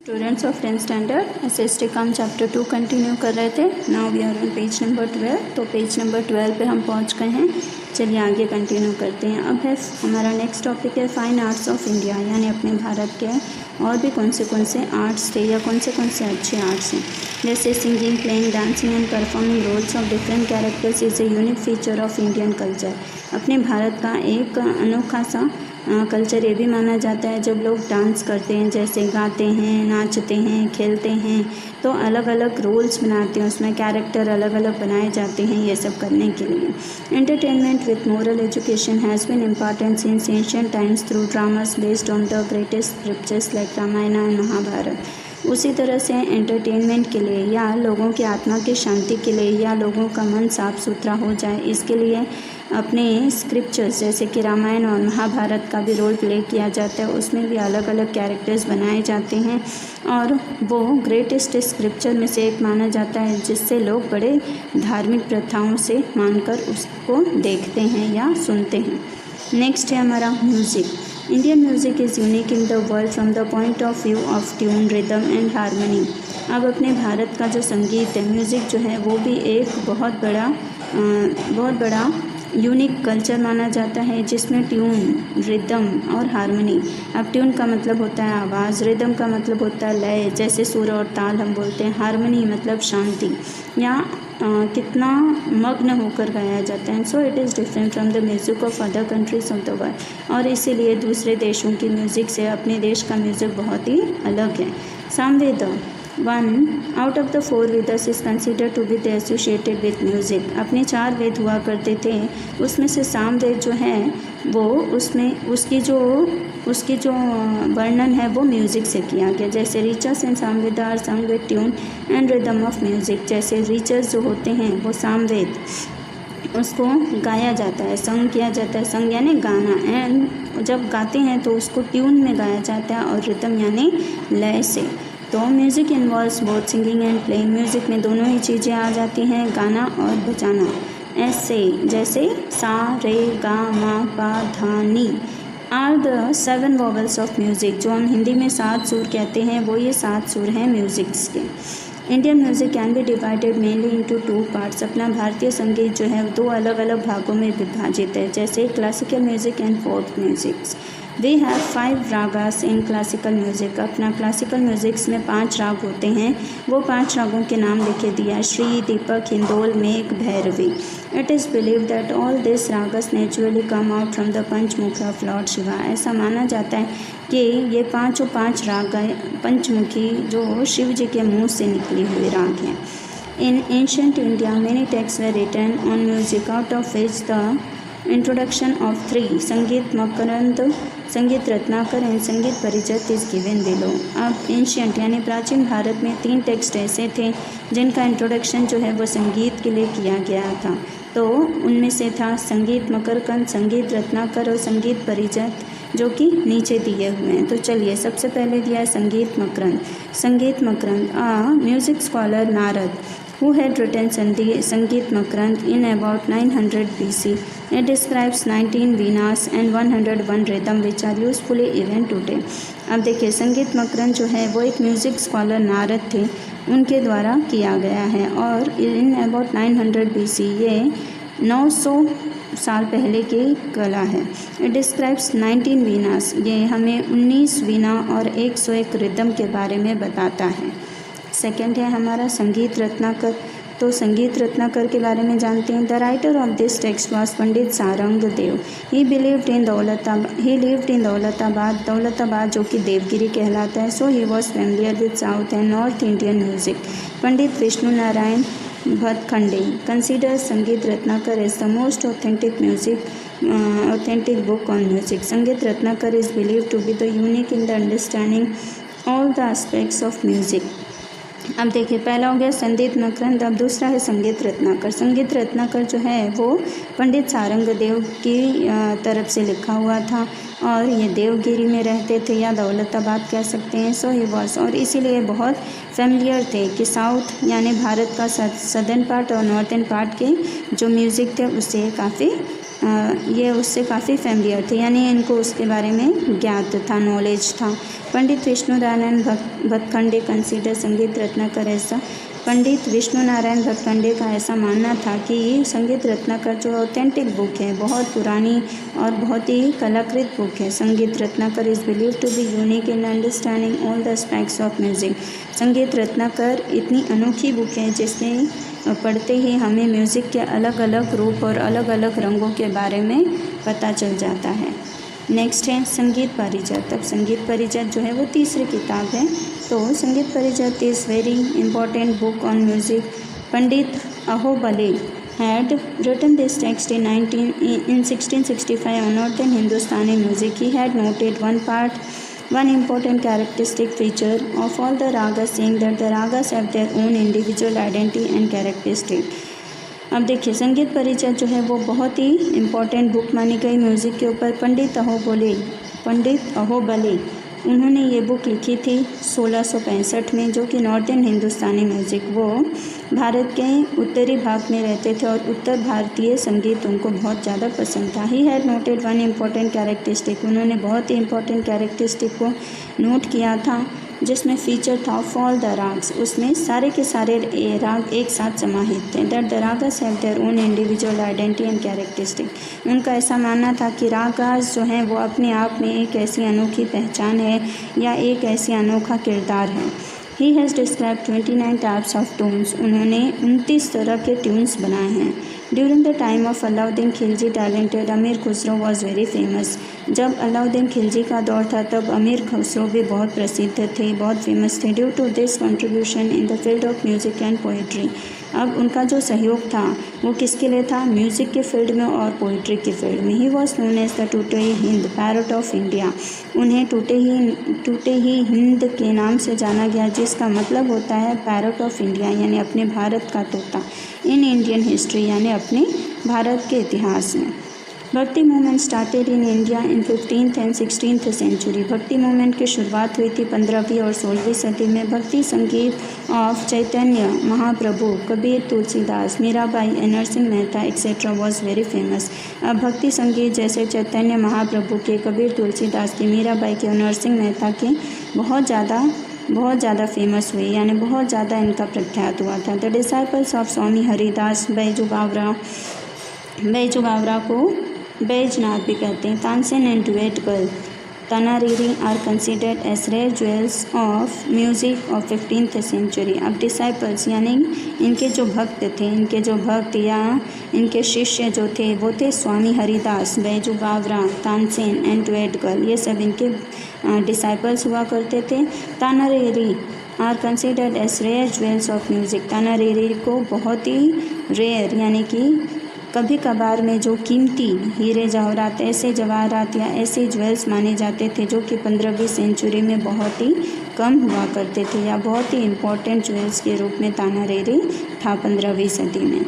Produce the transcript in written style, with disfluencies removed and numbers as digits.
Students of 10th standard SST काम chapter 2 continue कर रहे थे। Now we are on page number 12। तो पेज नंबर 12 पे हम पहुंच गए हैं। चलिए आगे कंटिन्यू करते हैं। अब है हमारा नेक्स्ट टॉपिक है फाइन आर्ट्स ऑफ इंडिया, यानी अपने भारत के और भी कौन से आर्ट्स थे या कौन से अच्छे आर्ट्स हैं। जैसे singing, playing, dancing and performing roles of different characters is a unique feature of Indian culture. अपने भारत का एक अनोखा सा कल्चर ये भी माना जाता है जब लोग डांस करते हैं, जैसे गाते हैं, नाचते हैं, खेलते हैं, तो अलग अलग रोल्स बनाते हैं, उसमें कैरेक्टर अलग अलग बनाए जाते हैं ये सब करने के लिए। Entertainment with moral education has been important since ancient times through dramas based on the greatest scriptures like Ramayan and Mahabharat. उसी तरह से एंटरटेनमेंट के लिए या लोगों की आत्मा की शांति के लिए या लोगों का मन साफ सुथरा हो जाए, इसके लिए अपने स्क्रिप्चर्स जैसे कि रामायण और महाभारत का भी रोल प्ले किया जाता है। उसमें भी अलग अलग कैरेक्टर्स बनाए जाते हैं और वो ग्रेटेस्ट स्क्रिप्चर में से एक माना जाता है, जिससे लोग बड़े धार्मिक प्रथाओं से मानकर उसको देखते हैं या सुनते हैं। नेक्स्ट है हमारा music. Indian music is unique in the world from the point of view of tune, rhythm and harmony. अब अपने भारत का जो संगीत है, म्यूज़िक जो है, वो भी एक बहुत बड़ा यूनिक कल्चर माना जाता है, जिसमें ट्यून, रिदम और हारमोनी। अब ट्यून का मतलब होता है आवाज़, रिदम का मतलब होता है लय, जैसे सुर और ताल हम बोलते हैं, हारमोनी मतलब शांति या कितना मग्न होकर गाया जाता है। So it is different from the music of other countries of the world. और इसीलिए दूसरे देशों की म्यूज़िक से अपने देश का म्यूज़िक बहुत ही अलग है। Samaveda, 1 out of the 4 Vedas is considered to be the associated with music। अपने 4 वेद हुआ करते थे, उसमें से सामवेद जो है वो उसकी जो वर्णन है वो म्यूज़िक से किया गया। जैसे रीचर्स एंड सामवेद आर संग with tune and rhythm of music. जैसे रीचर्स जो होते हैं वो सामवेद, उसको गाया जाता है, संग किया जाता है, संग यानी गाना, एंड जब गाते हैं तो उसको ट्यून में गाया जाता है और रिदम यानी लय से। तो music involves both singing and playing. Music में दोनों ही चीज़ें आ जाती हैं, गाना और बजाना। ऐसे जैसे सा, रे, गा, ma, pa, dha, ni are the 7 vowels of music. जो हम हिंदी में 7 सुर कहते हैं, वो ये 7 सुर हैं म्यूज़िक्स के। Indian music can be divided mainly into 2 parts. अपना भारतीय संगीत जो है 2 अलग अलग भागों में विभाजित है, जैसे classical music and folk musics. We have 5 ragas in classical music. अपना क्लासिकल म्यूज़िक्स में 5 राग होते हैं। वो 5 रागों के नाम लिखे दिया: Shri, Deepak, Hindol, Megh, Bhairavi. It is believe that all this ragas naturally come out from the Panchmukhi of Lord Shiva. ऐसा माना जाता है कि ये 5 राग पंचमुखी जो शिव जी के मुँह से निकले हुए राग हैं। In ancient India many text were written on music, out of which the introduction of 3 Sangeet Makarand, Sangeet Ratnakar and Sangeet Parichay is given below. अब एंशिएंट यानी प्राचीन भारत में 3 टेक्स्ट ऐसे थे जिनका इंट्रोडक्शन जो है वो संगीत के लिए किया गया था। तो उनमें से था संगीत मकरंद, संगीत रत्नाकर और संगीत परिचय, जो कि नीचे दिए हुए हैं। तो चलिए सबसे पहले दिया है Sangeet Makarand. Sangeet Makarand, music scholar Narad who had written Sangeet Makarand in about 900 BC. It describes 19 वीनास and 101 rhythm which are usefully even today. अब देखिए संगीत मकरंद जो है वो एक म्यूज़िक स्कॉलर नारद थे, उनके द्वारा किया गया है और इन अबाउट 900 BC, ये 900 साल पहले की कला है। इट डिस्क्राइब्स 19 वीनास, ये हमें 19 वीणा और 101 रिदम के बारे में बताता है। सेकेंड है हमारा संगीत रत्नाकर। तो संगीत रत्नाकर के बारे में जानते हैं। The writer of this text was Pandit Sarang Dev. He lived in Daulatabad, जो कि देवगिरी कहलाता है। So he was familiar with south and north Indian music. Pandit Vishnu Narayan Bhatkhande consider Sangeet Ratnakar as the most authentic book on music. Sangeet Ratnakar is believe to be the unique in the understanding all the aspects of music. अब देखिए पहला हो गया संगीत मकरंद, अब दूसरा है संगीत रत्नाकर। संगीत रत्नाकर जो है वो पंडित सारंग देव की तरफ से लिखा हुआ था और ये देवगिरी में रहते थे या दौलताबाद कह सकते हैं। सो ही वॉज, और इसीलिए बहुत फेमिलियर थे कि साउथ यानी भारत का सदर्न पार्ट और नॉर्थन पार्ट के जो म्यूज़िक थे उससे काफ़ी ये उससे काफ़ी फेमिलियर थे, यानी इनको उसके बारे में ज्ञात था, नॉलेज था। पंडित विष्णु नारायण भटखंडे कंसीडर संगीत रत्नाकर ऐसा, पंडित विष्णु नारायण भटखंडे का ऐसा मानना था कि ये संगीत रत्नाकर जो ऑथेंटिक बुक है, बहुत पुरानी और बहुत ही कलाकृत बुक है। Sangeet Ratnakar is believe to be unique in understanding all the aspects of music. Sangeet Ratnakar इतनी अनोखी बुक है जिसमें पढ़ते ही हमें म्यूज़िक के अलग अलग रूप और अलग अलग रंगों के बारे में पता चल जाता है। नेक्स्ट है संगीत पारिजात। अब संगीत पारिजात जो है वो तीसरी किताब है। तो Sangeet Parijat is very important book on music. Pandit Ahobal had written this text in 1665 on northern Hindustani music. He had noted one important characteristic feature of all the ragas, saying that the ragas have their own individual identity and characteristic. अब देखिए संगीत परिचय जो है वो बहुत ही important book मानी गई म्यूज़िक के ऊपर। पंडित अहोबले उन्होंने ये बुक लिखी थी 1665 में, जो कि नॉर्दर्न हिंदुस्तानी म्यूज़िक, वो भारत के उत्तरी भाग में रहते थे और उत्तर भारतीय संगीत उनको बहुत ज़्यादा पसंद था। He had noted one important characteristic, उन्होंने बहुत ही इम्पॉर्टेंट कैरेक्टरिस्टिक को नोट किया था जिसमें फीचर था ऑफ ऑल द राग्स, उसमें सारे के सारे राग एक साथ समाहित थे। That the ragas have their own individual identity and characteristic. उनका ऐसा मानना था कि रागास जो हैं वो अपने आप में एक ऐसी अनोखी पहचान है या एक ऐसी अनोखा किरदार है। He has describe 29 types of tunes, उन्होंने 29 तरह के ट्यून्स बनाए हैं। During the time of Alauddin Khilji talented अमीर खुसरो वॉज वेरी फेमस। जब अलाउद्दीन खिलजी का दौर था तब अमीर खुसरो भी बहुत प्रसिद्ध थे, बहुत फेमस थे। Due to this contribution in the field of music and poetry, अब उनका जो सहयोग था वो किसके लिए था? म्यूज़िक के फील्ड में और पोइट्री के फील्ड में। He was known as the Tuti Hind parrot of India, उन्हें टूटे ही हिंद के नाम से जाना गया, जिसका मतलब होता है पैरट ऑफ इंडिया, यानी अपने भारत का तोता। इन इंडियन हिस्ट्री, यानी अपने भारत के इतिहास में। Bhakti movement started in India in 15th and 16th century. Bhakti movement की शुरुआत हुई थी 15वीं और 16वीं सदी में। Bhakti Sangeet of Chaitanya Mahaprabhu, Kabir, Tulsidas, Mirabai and Narsinh Mehta etcetera was very famous. अब भक्ति संगीत जैसे चैतन्य महाप्रभु के, कबीर, तुलसीदास के, मीराबाई के और नरसिंह मेहता के बहुत ज़्यादा फेमस हुए, यानी बहुत ज़्यादा इनका प्रख्यात हुआ था। The disciples of Swami Haridas, Baiju Bawra को बैजनाथ भी कहते हैं। Tansen and duet girl Tanariri are considered as rare jewels of music of 15th century. अब डिसाइपल्स यानी इनके जो भक्त या इनके शिष्य जो थे वो थे स्वामी हरिदास, बैजू बावरा, तानसेन एंड डुएट गर्ल, ये सब इनके डिसाइपल्स हुआ करते थे। Tanariri are considered as rare jewels of music, Tanariri को बहुत ही रेयर यानी कि कभी कभार में जो कीमती हीरे जवाहरात, ऐसे जवाहरात या ऐसे ज्वेल्स माने जाते थे जो कि 15वीं सेंचुरी में बहुत ही कम हुआ करते थे या बहुत ही इम्पोर्टेंट ज्वेल्स के रूप में तानारीरी था 15वीं सदी में।